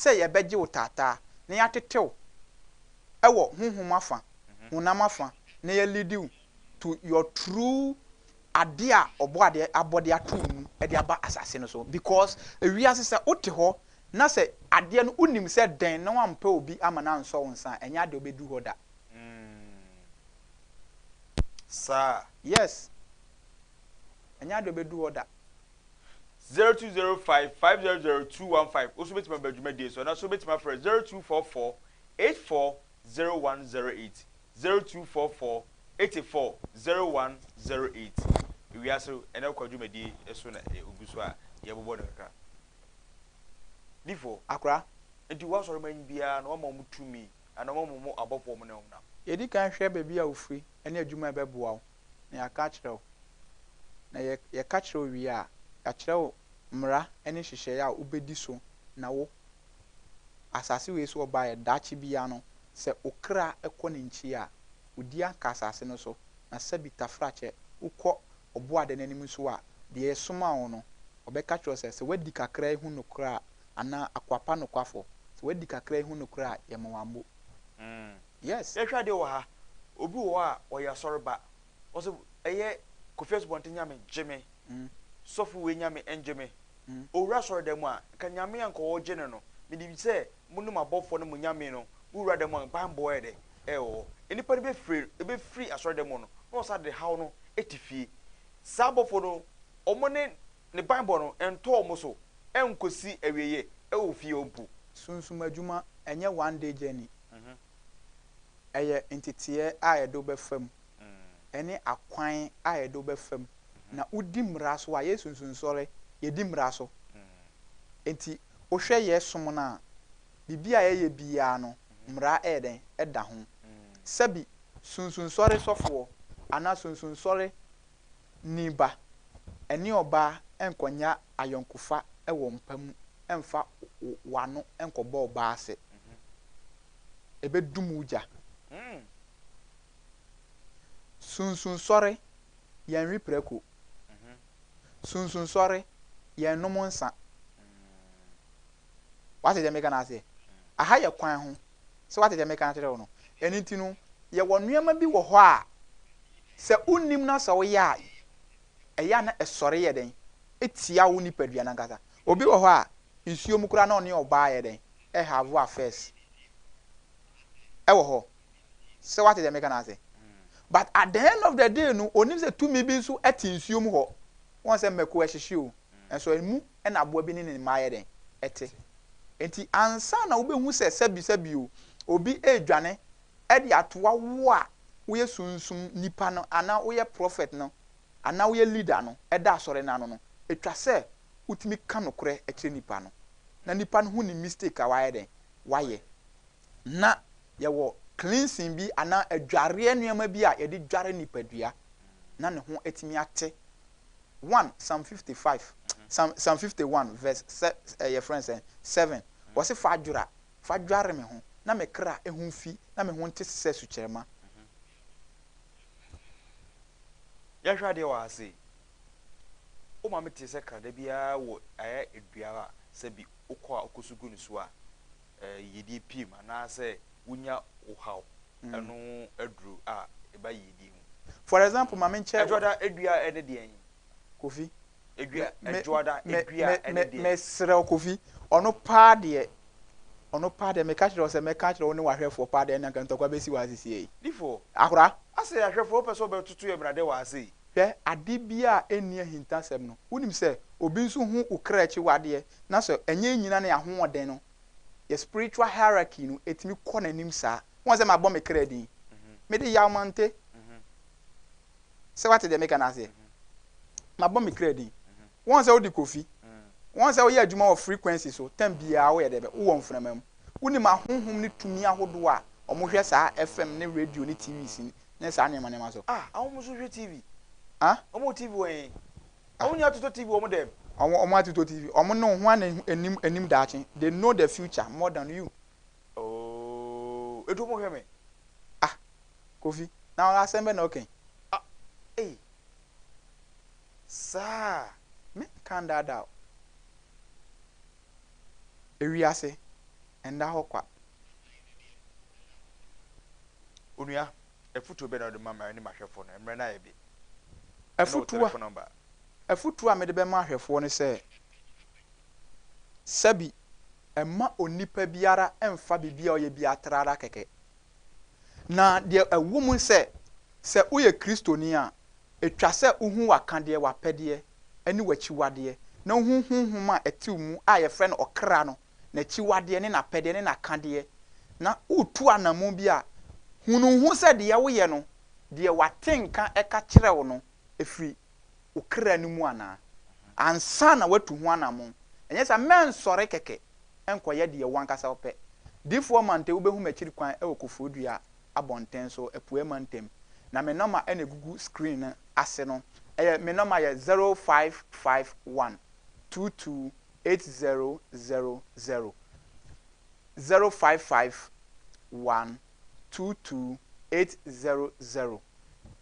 ye beje utata na ya tetew ewo honhom afa honam afa na ya lead you to your true idea obode abode atum e de aba asase no so because ewiase se ote ho na se ade no unim se den na wampa obi ama na nso wonsa enya de obedu ho da sir yes enya de obedu ho da 0205 500215 also bet my bedroom day so na so bet my friend 0244 840108 0244 840108 we are so ena kwadwuma di eso na oguso a ye bobo de kaka before akra enti wa so man bia na o ma mutumi ana o ma abofo mo na o na yedi kan hwe baabi a ofri ena adwuma beboa wo na ya ka kire wo na ye ka kire wo wi a akireo mra ene hihye ya ubedi so na wo asase we so oba ye dachi bia no se okra ekọ ne nchi a odi aka asase no so na sabita frache ukọ oboade nanim so a de esoma wo no obeka kiro se wadi kakra hu nokra ana akwapa nokwafo se wadi kakra hu nokra ye mawambo yes ye hwade wo ha obi wo a oya sorba o se eye kofias bontenya me jeme sofu we nyame enjeme owura soro dem a ka nyame anko wo gene no me di se munum abofo no munyame no owura dem a bambo e de enipa be free asoro dem no no sa de haw no etifie sabofo no omo ne bible no ento omo so enkosi awieye fie ompu sunsum adwuma enye one day journey eye entitiye a yedo befam ene akwan a yedo befam na udi mmara so a yesunsun sore yedi mmara so enti ohwe yesom na bibia ye bia no mmara eden eda ho sabi sunsun sore sofo ana sunsun sore niba eni oba enkonya ayonkufa ewo mpam emfa wano enkoba oba ase ebedum uja sunsun sore yan ri preko sunsun sore yan no monsa wate de meka na ase aha ye kwan ho se wate de meka na tere no eni ti no ye wonuema bi wo ho a se unnim na se wo ya eya na esore ye den etia wo ni padua na nkasa obi wo ho a nsuo mu kura na oni oba ye den e have affairs e wo ho se wate de meka na ase but at the end of the day no onim se tumi bi nso eti nsuo mu ho won se meko ehihie o enso emu e na aboa bi ni ne ma ye den ete enti ansa na wo behu se sabi o obi edwane e de atoa wo a wo ye sunsum nipa no ana wo ye prophet no ana wo ye leader no e da asore na no etwa se utimi ka nokore e kire nipa no na nipa no hu ni mistake a waye den waye na ye wo cleansing bi ana adware anuama bi a ye de dware nipadua na ne ho etimi ate 1 Psalm 55 Psalm 51 verse your friends 7 was fa dware me ho na me kra ehun fi na me ho nte se sukyerema ya hwa de wa ase o ma mete se kra da bia wo aya eduara se bi okọ okosugu ni so a yedi pim ana se unya uhaw anu adru a eba yedi mu for example ma menche edwada edua ene de en kofi edua edwada edua ene de me sere kofi ono pa de me ka kire se me ka kire woni wahwefo pa de na kan tokwa besi wa asisi yi difo akura ase ahwefo person be tutu e brade wa ase hwe ade bia eni ahintasem no wonim se obi nso hu ukra achi wade na so enye nyina na yaho oden no ye spiritual hierarchy no etimi kọ na nim sa won se ma bo me kra din me de yamante se wate de meka na ase ma bo me kra din won se odi kofi won se wo ye adwuma of frequency so tem bia wo ye de be wo mframam wonim ahonhom ni tumi ahodo a omo hwe sa FM ne radio ne TV sin ne sa ne ma so awon so hwe TV omo TV wen awon ya tuto TV omo dem omo atuto TV omo no ho enim daache they know the future more than you edo mo hwe me kofi now asembe na okay sa me kan dada Ewiase Nna Ho Kwa onua efutu be na de mama ni mahwefo no emre na ye bi efutu a me de be ma ahwefo ne se sabi emma onipa biara emfa bibia oye bia trara keke na de awum se uye kristoni a etwa se uhu wakade wapede ani wachiwade na huhunhum a etimu a ye fre no okra no na chiwade ne na pede ne na kade na utu anamu bia hunuhu se de ye wo ye no de watenka eka kire wo no efri okra ni mu ana ansa na watu hu anamu enye sa men sore keke enkoye de ye wankasa ope difo mante wo behu machiri kwan e wokofodua abonten so epue mantem na me number ene gugu screen na ase no me number ye 0551 228000 0551 228000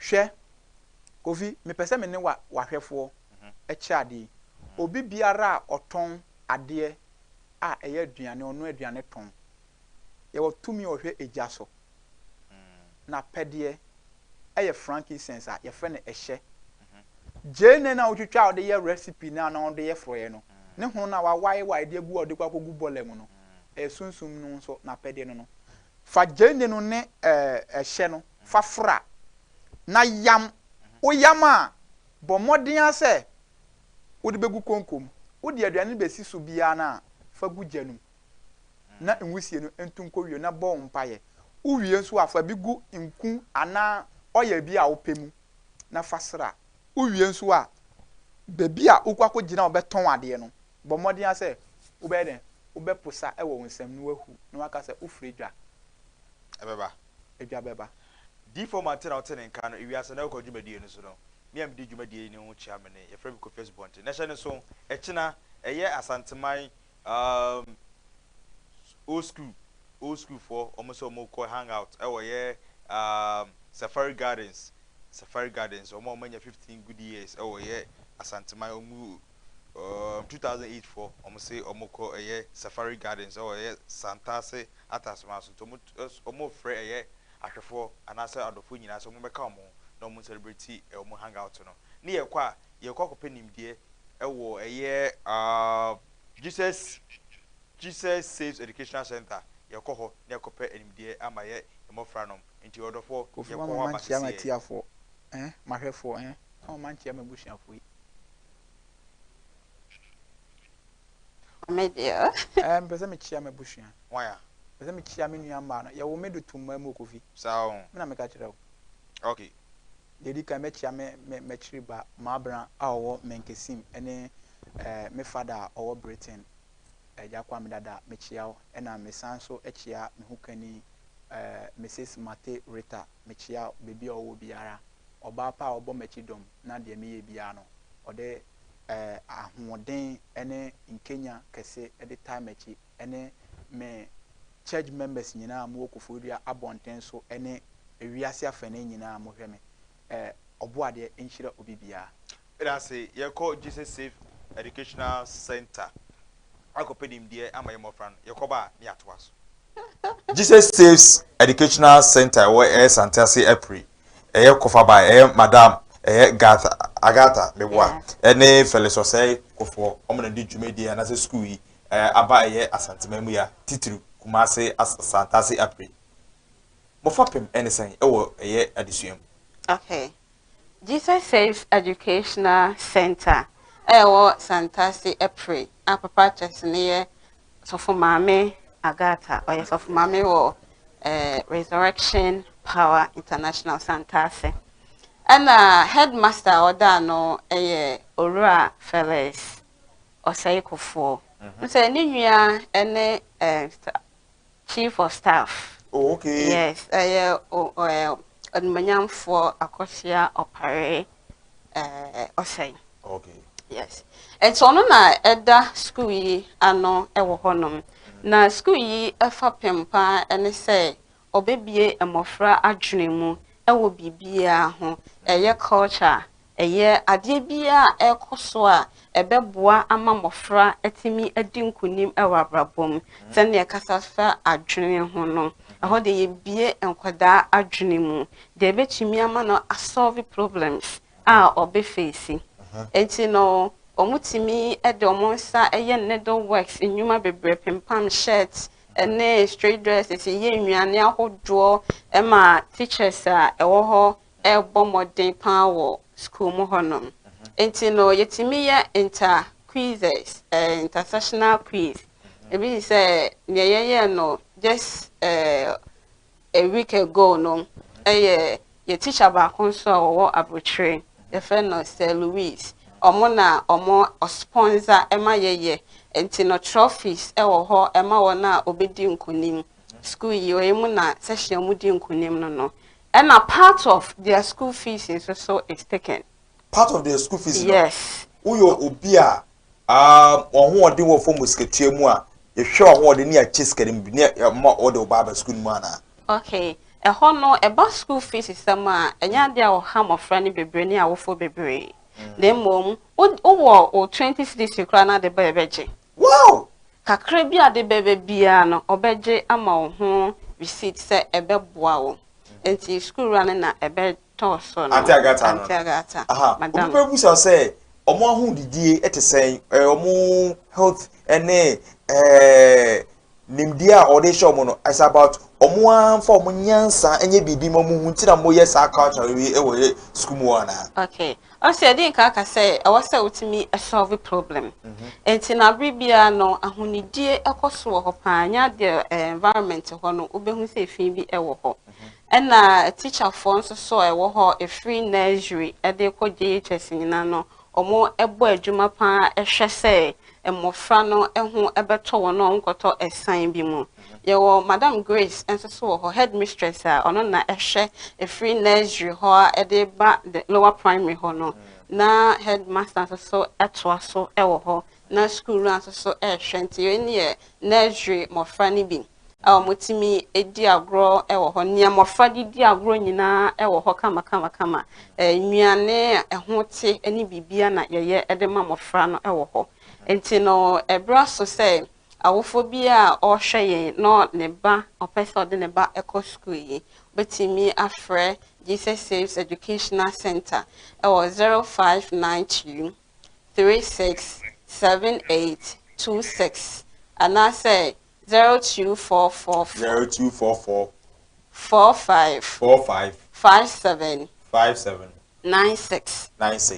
hwe kofi me pese me ne wa hwefo echiade obi biara oton ade a eye aduane ono aduane ton ye wo tumi ohwe eja so na pede eye frankincense a ye fe ne ehye jene na otwitwa ode ye recipe na na ode ye froye no ne ho na wa wai de gu ode kwa kogu bolem no sunsum no so na pede no fa jene no ne ehye no fa fra na yam o yama bo modern ase wo de begu konkom wo de aduane besi so bia na fa gu gyanum na enwusie no entunko wie na bo mpaye wo wie nso afa bi gu nku ana oya bi a wo pemu na fasra wo wie nso a bebi a wo kwakọ gina obeton ade no bo modern ase wo be den wo be posa e wo nsam no wahu na waka se wo fridwa edwa beba di format na hotel nka no Ewiase Nna Ho Kwa dwumadie no so no me am di dwumadie ni ho chia me ne ye fra bi ko Facebook nti na hye ne so e kina eye asanteman old school for almost ko hang out e wo ye Safari Gardens omo manya 15 good years e wo ye asanteman omu 2008 for almost say omo ko eye Safari Gardens e wo ye Santase atasma so to omo frɛ eye ahwefo anasa adofo nyina so mo beka omo na omo celebrity omo hang out no ne ye kwa kopenimdie e wo eye Jesus Saves Educational Center ye kɔ hɔ ne kopɛ enimdie ama ye emofra nom nti odofo ye kɔ wa matiafo mahwefo o manchia mabusuafo yi media pese me chia mabusua why pese me chia me nua ma no ye wo medo tumma mu kofi sao me na me ka kire wo okay dedi ka me chia me chiri ba maabran a wo menkesim ene me fada owo Britain eja kwa me dada me chia wo ena me sanso echia me hukani Mrs. Mate Rita me chia bebi owo biara oba pa obo machidom na de me ye bia no ode ahoden ene nkenya kese ede time echi ene me church members nyina mo okufodua abonten so ene Ewiase afane nyina mo hweme oboade enhyira obibia say ye call Jesus Safe Educational Center akopedim die ama ye mofran ye koba ne atwaso Jesus Saves Educational Center where Santase April eye kofa ba madam Agata meboa ene Felix Osei kofo omna di dwumedi na se school yi aba eye asantemamu ya titru Kumase Santase April mo fapem ene sen ewo eye adesuam. Okay, Jesus Saves Educational Center ewo Santase April apapa chesene so for mame Agata or yes of mame wo Resurrection Power International Santase. And headmaster order no Ora Felix Osei Kofo. Say ni nua ene chief of staff. Oh, okay. Yes, admanyam for Akosia Opare Osei. Okay. Yes. And so no na eda school yi ano ewo honom. Na school yi efa pempa ene say obebie emofra adwene mu ewo bibia ho eye culture eye ade bia ekoso a ebeboa ama mofra etimi adi nkunim ewa abrabom sene kasafa adwene ho no eho de ye bie enkwada adwene mu de betimi ama no solve problems a obe face enti no omutimi ede omonsa eye needle works enyuma bebre pempam shirts ene straight dresses ye nnuane ahodo ema teachers a ewo ho ebo modern power school mo honom enti no yetimi ya quizzes intersessional quiz ebi say ye no just a week ago no ye teacher ba konso wo abrotre the friend no Sir Louis omo sponsor ema ye enti no trophies ewo ho ema wona obedi nkunim school yi emu na session mu di nkunim no and a part of their school fees is also taken. Part of their school fees? Yes. Uyo obia ohun ode wo fo musketie mu a ye hwe ohun ode ne a chiskere ne ma ode oba school mu ana. Okay. Eho no eba school fees sama enya dia wo ha mofra ne bebre ne awofo bebre. Then mom o 20 cities kra na de bebeje. Wow. Kakra bi ade bebe bia no obeje ama wo ho receipt se ebeboa wo. Enti school run na ebe toso no. Anti Agata. Aha. Madam. People who say omo ahu didie etesen omo health ene nimdia or they show mono as about omuan for munyansa enye bibi mo mu ntina mo yes culture we e school mo ana. Okay. I said I didn't say I was to me a solve problem. And in a bribia no a hunidie a cost wo panya the environment hono ube say Phoebe ewo. And a teacher phones so I wo a free nursery at the JHS in no or more a boy juma pa a chasse and more frano and who ever told no uncle a sign bimu. Your Madam Grace and so her headmistress on a share a free nursery ho at the lower primary hono. Na headmaster so etwa so ewo ho na school run so shanty any nursery mo frani bi motimi edi agro ewo ho nia mo fradi di agro nyina ewo ho kama nnuane ehote ani bibia na yeye edema mo fra no ewo ho enti no ebra so say awofo bi a o hweye no ne ba opesa de ne ba eco school yi betimi afre Jesus Saves Educational Center. It was 0592 367826. And I say 0244 45 57 57 96.